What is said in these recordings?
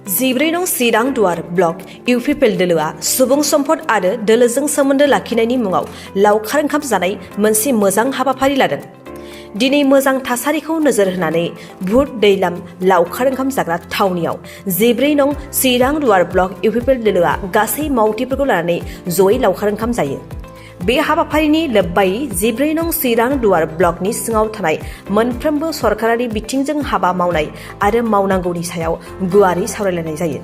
14 नं चिरां दुवार block UPPL दोलोआ सुबुं सम्पद आरो दोलोजों सोमोन्दो लाखिनायनि मुङाव लावखार ओंखाम जानाय मोनसे मोजां हाबाफारि लादों। दिनै मोजां थासारिखौ नोजोर होनानै भुट दैलाम लावखार ओंखाम जाग्रा थावनियाव 14 नं चिरां दुवार ब्लक इउपिपिएल दोलोआ गासै मावथिफोरखौ लानानै जयै लावखार ओंखाम जायो। बे हाबाफारिनि लोब्बायै 14 नं चिरां दुवार ब्लकनि सिङाव थानाय मोनफ्रोमबो सरकारारि बिथिंजों हाबा मावनाय आरो मावनांगौनि सायाव गुवारै सावरायलायनाय जायो।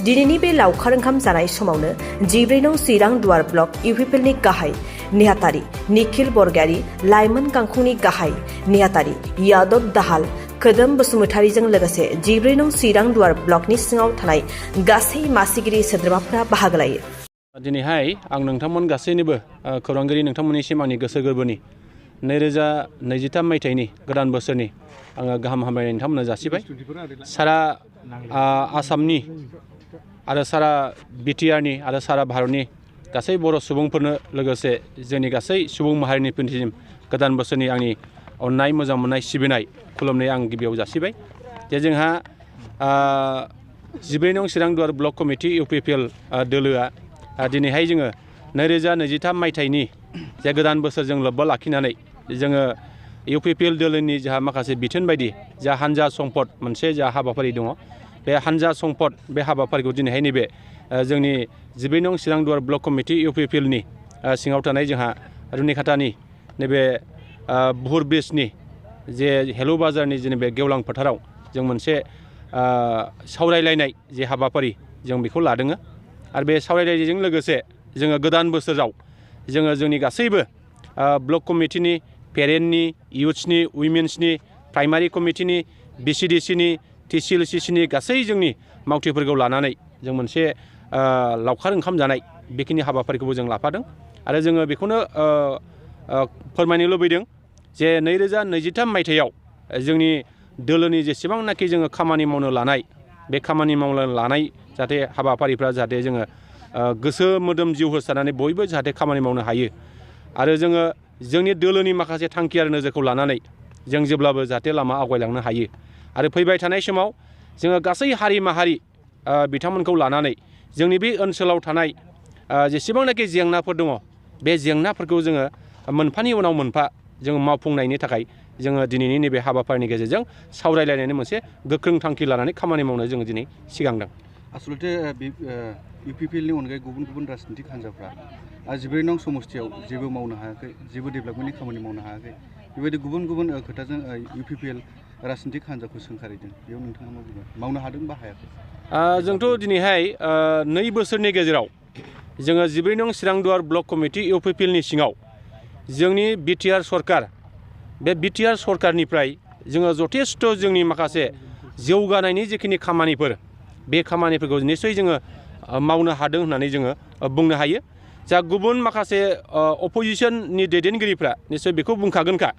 दिनैनि बे लावखार ओंखाम जानाय समावनो 14 नं चिरां दुवार ब्लक इउपिपिएलनि गाहाय नेहाथारि निखिल बरगयारी, लाइमोन गांखंनि गाहाय नेहाथारि यादव दाहाल, खोदोम बसुमतारीजों लोगोसे 14 नं चिरां दुवार ब्लकनि सिङाव थानाय गासै मासिगिरि सोद्रोमाफोरा बाहागो लायो। दिनैहाय आं नोंथांमोन गासैनिबो खौरांगिरि नोंथांमोननिसिम आंनि गोसो गोरबोनि 2023 मायथाइनि गोदान बोसोरनि आङो गाहाम हामलायनाय नोंथांमोननो जासिबाय। सारा आसामनि आरो सारा बिटिआरनि आरो सारा भारतनि गासै बर' सुबुंफोरनो लोगोसे जोंनि गासै सुबुं माहारिनि फिनसिम गोदान बोसोरनि आंनि अननाय मोजां मोननाय सिबिनाय खुलुमनाय आं गिबियाव जासिबाय। जे जोंहा 14 नं चिरां दुवार ब्लक कमिटि इउपिपिएल दोलोआ दिनैहाय जोङो 2023 मायथाइनि जे गोदान बोसोरजों लोब्बा लाखिनानै जोङो इउपिपिएल दोलोनि जोंहा माखासे बिथोन बायदि जा हानजा सम्पद मोनसे जा हाबाफारि दङ, बे हानजा सम्पद बे हाबाफारिखौ दिनैहाय नैबे जोंनि 14 नं चिरां दुवार ब्लक कमिटि इउपिपिएलनि सिङाव थानाय जोंहा रुनिखातानि नैबे बुहुर ब्रिजनि जे हेलु बाजारनि जेनेबा गेवलां फोथाराव जों मोनसे सावरायलायनाय जे हाबाफारि जों बेखौ लादों। आरो बे सावरायलायनायजों लोगोसे जोङो गोदान बोसोराव जोङो जोंनि गासैबो ब्लक कमिटिनि, पेरेन्टनि, इयुथ्सनि, उइमेन्सनि, प्राइमारि कमिटिनि, बिसिडिसिनि, टिसिएलसिसिनि गासै जोंनि मावथिफोरखौ लानानै जों मोनसे लावखार ओंखाम जानाय बेखिनि हाबाफारिखौबो जों लाफादों। आरो जोङो बेखौनो फोरमायनो लुबैदों जे 2023 मायथाइयाव जोंनि दोलोनि जेसेबांनाखि जोङो खामानि मावनो लानाय बे खामानि मावनो लानाय जाहाथे हाबाफारिफ्रा जाहाथे जोङो गोसो मोदोम जिउ होसारनानै बयबो जाहाथे खामानि मावनो हायो। आरो जोङो जोंनि दोलोनि माखासे थांखि आरो नोजोरखौ लानानै जों जेब्लाबो जाहाथे लामा आवगायलांनो हायो। आरो फैबाय थानाय समाव जोङो गासै हारि माहारि बिथांमोनखौ लानानै जोंनि बे ओनसोलाव थानाय जेसेबांनाखि जेंनाफोर दङ, बे जेंनाफोरखौ जोङो मोनफानि उनाव मोनफा जोङो मावफुंनायनि थाखाय जोङो दिनैनि नैबे हाबाफारिनि गेजेरजों सावरायलायनायनि मोनसे गोख्रों थांखि लानानै खामानि मावनो जोङो दिनै सिगांदों। आसलते इउपिपिएलनि अनगायै गुबुन गुबुन राजनीतिक हान्जाफ्रा 14 नं समस्तियाव जेबो मावनो हायाखै, जेबो डेभेलपमेन्टनि खामानि मावनो हायाखै, बेबायदि गुबुन गुबुन खोथाजों इउपिपिएल राजनीतिक हान्जाखौ सोंखारिदों। बेयाव नोंथाङा मा बुङो? मावनो हादों बा हायाखै? जोंथ' दिनैहाय 2 बोसोरनि गेजेराव जोङो 14 नं चिरां दुवार ब्लक कमिटि इउपिपिएलनि सिङाव जोंनि बिटिआर सरकार, बे बिटिआर सरकारनिफ्राय जोङो जथेस्थ' जोंनि माखासे जौगानायनि जिखिनि खामानिफोर बे खामानिफोरखौ निस्सय जोङो मावनो हादों होननानै जोङो बुंनो हायो। जा गुबुन माखासे अपोजिसननि दैदेनगिरिफ्रा निस्सय बेखौ बुंखागोनखा।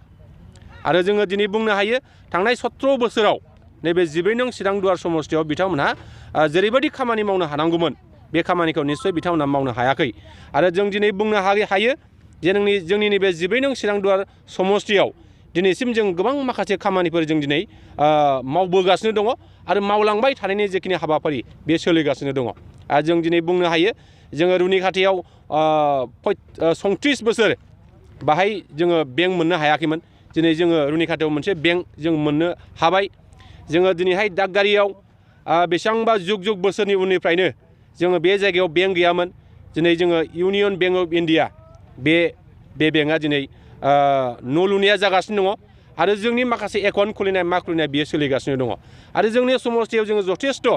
आरो जोङो दिनै बुंनो हायो थांनाय 17 बोसोराव नैबे 14 नं चिरां दुवार समस्तियाव बिथांमोनहा जेरैबायदि खामानि मावनो हानांगौमोन बे खामानिखौ निस्सय बिथांमोनहा मावनो हायाखै। आरो जों दिनै बुंनो हायो जे जोंनि नैबे 14 नं चिरां दुवार समस्तियाव दिनैसिम जों गोबां माखासे खामानिफोर जों दिनै मावबोगासिनो दङ आरो मावलांबाय थानायनि जेखिनि हाबाफारि बे सोलिगासिनो दङ। आरो जों दिनै बुंनो हायो जोङो रुनिखातायाव 37 बोसोर बाहाय जोङो बेंक मोननो हायाखैमोन। दिनै जोङो रुनिखातायाव मोनसे बेंक जों मोननो हाबाय। जोङो दिनैहाय दागगारियाव बेसेबांबा जुग जुग बोसोरनि उननिफ्रायनो जोङो बे जायगायाव बेंक गैयामोन। दिनै जोङो इउनियन बेंक अफ इन्डिया बे बेंकआ दिनै न' लुनाया जागासिनो दङ आरो जोंनि माखासे एकाउन्ट खुलिनाय मा खुलिनाय बियो सोलिगासिनो दङ। आरो जोंनि समस्तियाव जोङो जथेस्थ'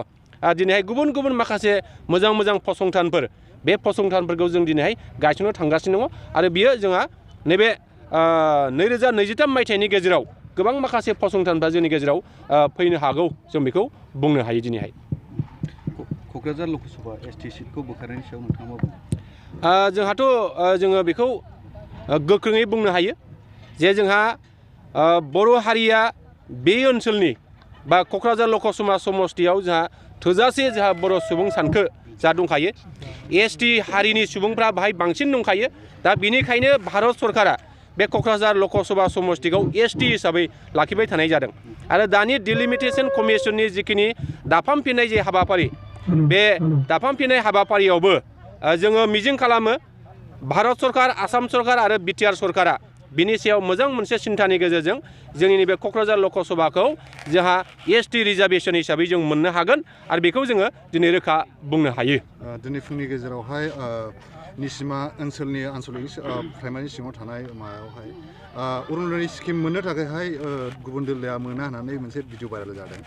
दिनैहाय गुबुन गुबुन माखासे मोजां मोजां फसंथानफोर, बे फसंथानफोरखौ जों दिनैहाय गायसननो थांगासिनो दङ। आरो बियो जोंहा नैबे 2023 मायथाइनि गेजेराव गोबां माखासे फसंथानफ्रा जोंनि गेजेराव फैनो हागौ, जों बेखौ बुंनो हायो दिनैहाय। क'क्राझार लकसभा एसटि सिटखौ बोखारनायनि सायाव नोंथाङा मा बुङो? जोंहाथ' जोङो बेखौ गोख्रोङै बुंनो हायो जे जोंहा बर' हारिया बे ओनसोलनि बा क'क्राझार लकसभा समस्तियाव जोंहा थोजासे जोंहा बर' सुबुं सानखो जा दंखायो। एसटि हारिनि सुबुंफ्रा बाहाय बांसिन दंखायो। दा बेनिखायनो भारत सरकारा बे क'क्राझार लकसभा समष्टिखौ एसटि हिसाबै लाखिबाय थानाय जादों आरो दानि डिलिमिटेसन कमिसननि जिखिनि दाफामफिननाय जे हाबाफारि बे दाफामफिननाय हाबाफारियावबो जोङो मिजिं खालामो भारत सरकार आसाम सरकार आरो बिटिआर सरकारा बिनि सायाव मोजां मोनसे सिन्थानि गेजेरजों जोंनि नैबे क'क्राझार लकसभाखौ जोंहा एसटि रिजार्भेसन हिसाबै जों मोननो हागोन आरो बेखौ जोङो दिनै रोखा बुंनो हायो। दिनै फुंनि गेजेरावहाय निसिमा ओनसोलनि आन्सलिक प्राइमारि सिङाव थानाय मायावहाय अरुनदय स्किम मोननो थाखायहाय गुबुन दोलोआ मोना होननानै मोनसे भिडिअ भाइरेल जादों।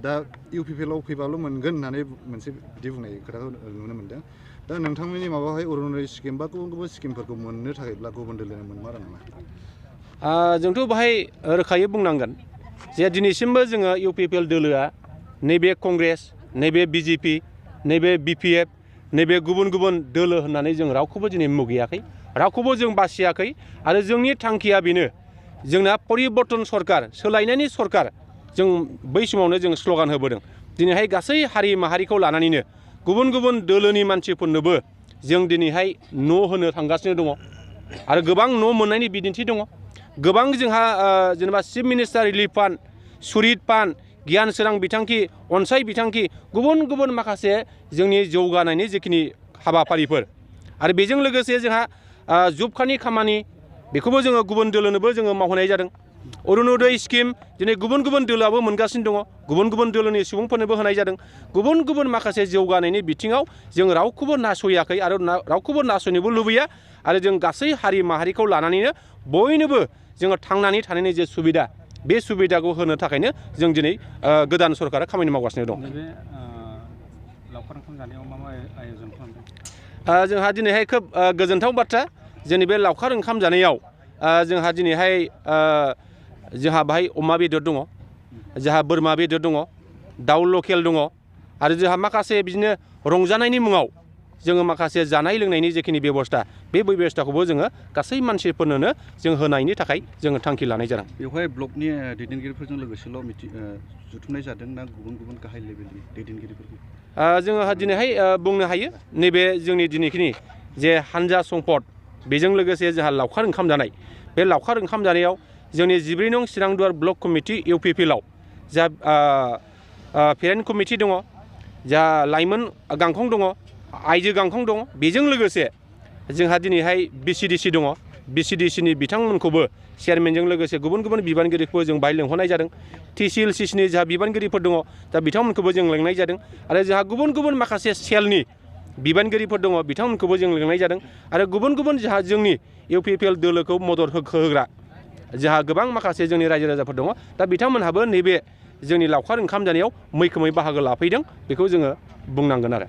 दा इउपिपिएलआव फैबाल' मोनगोन होननानै मोनसे बिदि बुंनाय खोथाखौ नुनो मोनदों। दा नोंथांमोननि माबाहाय अरुनदय स्किम बा गुबुन गुबुन स्किमफोरखौ मोननो थाखायब्ला गुबुन दोलोनो मोनमारा नामा? जोंथ' बाहाय रोखायै बुंनांगोन जे दिनैसिमबो जोङो इउपिपिएल दोलोआ नैबे कंग्रेस नैबे बिजेपि नैबे बिपिएफ नैबे गुबुन गुबुन दोलो होननानै जों रावखौबो दिनै मुगैयाखै रावखौबो जों बासियाखै आरो जोंनि थांखिया बेनो जोंना परिबर्तन सरकार सोलायनायनि सरकार जों बै समावनो जों स्ल'गान होबोदों। दिनैहाय गासै हारि माहारिखौ लानानैनो गुबुन गुबुन दोलोनि मानसिफोरनोबो जों दिनैहाय न' होनो थांगासिनो दङ आरो गोबां न' मोननायनि बिदिन्थि दङ। गोबां जोंहा जेनेबा chief minister relief fund सुरित fund गियान सोरां बिथांखि अनसाय बिथांखि गुबुन गुबुन माखासे जोंनि जौगानायनि जिखिनि हाबाफारिफोर आरो बेजों लोगोसे जोंहा जब कार्डनि खामानि बेखौबो जोङो गुबुन दोलोनोबो जोङो मावहोनाय जादों। अरुनदय स्किम दिनै गुबुन गुबुन दोलोआबो मोनगासिनो दङ गुबुन गुबुन दोलोनि सुबुंफोरनोबो होनाय जादों। गुबुन गुबुन माखासे जौगानायनि बिथिङाव जों रावखौबो नासयाखै आरो रावखौबो नासयनोबो लुबैया आरो जों गासै हारि माहारिखौ लानानैनो बयनोबो जोङो थांनानै थानायनि जे सुबिदा बे सुबिदाखौ होनो थाखायनो जों दिनै गोदान सरकारा खामानि मावगासिनो दं। नैबे लावखार ओंखाम जानायाव मा मा आयोजन खालामदों? जोंहा दिनैहाय खोब गोजोनथाव बाथ्रा जोंनि बे लावखार ओंखाम जानायाव जोंहा दिनैहाय जोंहा बाहाय अमा बेदर दङ जोंहा बोरमा बेदर दङ दाउ लकेल दङ आरो जोंहा माखासे बिदिनो रंजानायनि मुङाव जोङो माखासे जानाय लोंनायनि जिखिनि बेबस्था बे बेबस्थाखौबो जोङो गासै मानसिफोरनोनो जों होनायनि थाखाय जोङो थांखि लानाय जादों। बेवहाय ब्लकनि दैदेनगिरिफोरजों लोगोसेल' जुथुमनाय जादों ना गुबुन गुबुन गाहाय लेभेलनि दैदेनगिरिफोरखौ? जोङो दिनैहाय बुंनो हायो नैबे जोंनि दिनैखिनि जे हानजा सम्पद बेजों लोगोसे जोंहा लावखार ओंखाम जानाय बे लावखार ओंखाम जानायाव जोंनि 14 नं चिरांदुवार ब्लक कमिटि इउपिपिएलआव जा पेरेन्ट कमिटि दङ जा लाइमोन गांखं दङ आइजो गांखं दङ बेजों लोगोसे जोंहा दिनैहाय बिसिडिसि दङ बिसिडिसिनि बिथांमोनखौबो चेयारमेनजों लोगोसे गुबुन गुबुन बिबानगिरिखौबो जों बाहाय लेंहरनाय जादों। टिसिएलसिनि जोंहा बिबानगिरिफोर दङ दा बिथांमोनखौबो जों लेंनाय जादों आरो जोंहा गुबुन गुबुन माखासे सेलनि बिबानगिरिफोर दङ बिथांमोनखौबो जों लेंनाय जादों आरो गुबुन गुबुन जोंहा जोंनि इउपिपिएल दोलोखौ मदद होग्रा जोंहा गोबां माखासे जोंनि रायजो राजाफोर दङ दा बिथांमोनहाबो नैबे जोंनि लावखार ओंखाम जानायाव मैखोमै बाहागो लाफैदों बेखौ जोङो बुंनांगोन आरो।